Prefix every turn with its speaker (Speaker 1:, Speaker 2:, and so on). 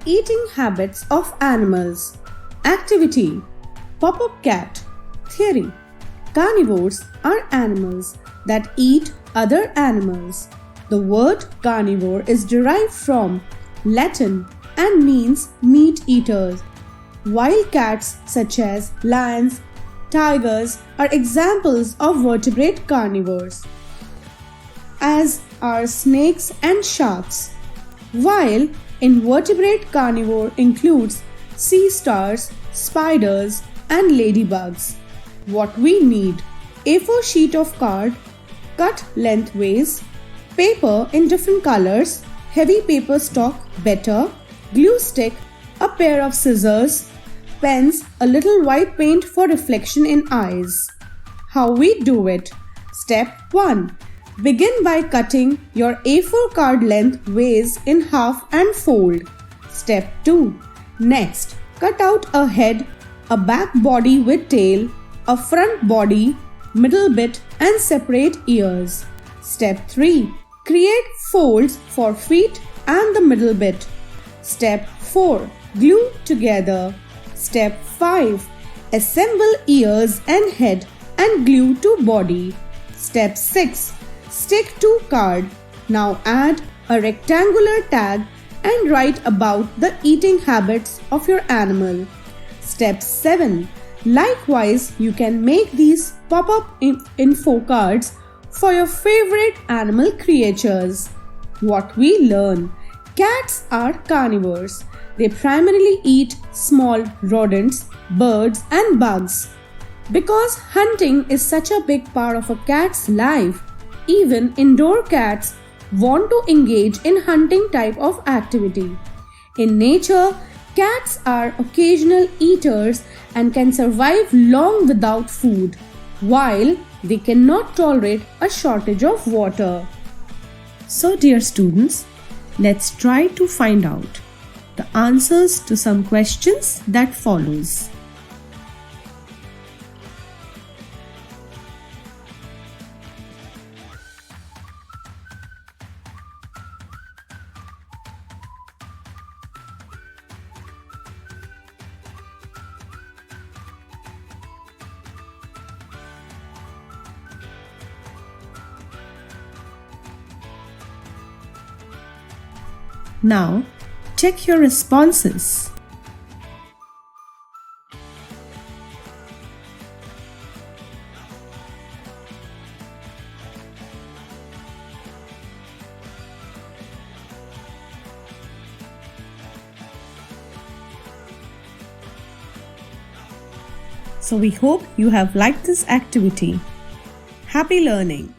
Speaker 1: Eating habits of animals. Activity. Pop-up cat. Theory. Carnivores are animals that eat other animals. The word carnivore is derived from Latin and means meat eaters. Wild cats such as lions, tigers are examples of vertebrate carnivores, as are snakes and sharks. While invertebrate carnivore includes sea stars, spiders, and ladybugs. What we need: A4 sheet of card, cut lengthways, paper in different colors, heavy paper stock better, glue stick, a pair of scissors, pens, a little white paint for reflection in eyes. How we do it? Step 1. Begin by cutting your A4 card lengthways in half and fold. Step 2. Next, cut out a head, a back body with tail, a front body, middle bit and separate ears. Step 3. Create folds for feet and the middle bit. Step 4. Glue together. Step 5. Assemble ears and head and glue to body. Step 6. Stick to card. Now add a rectangular tag and write about the eating habits of your animal. Step 7. Likewise, you can make these pop-up info cards for your favorite animal creatures. What we learn: cats are carnivores. They primarily eat small rodents, birds, and bugs. Because hunting is such a big part of a cat's life, even indoor cats want to engage in hunting type of activity. In nature, cats are occasional eaters and can survive long without food, while they cannot tolerate a shortage of water. So dear students, let's try to find out the answers to some questions that follows. Now, check your responses. So we hope you have liked this activity. Happy learning!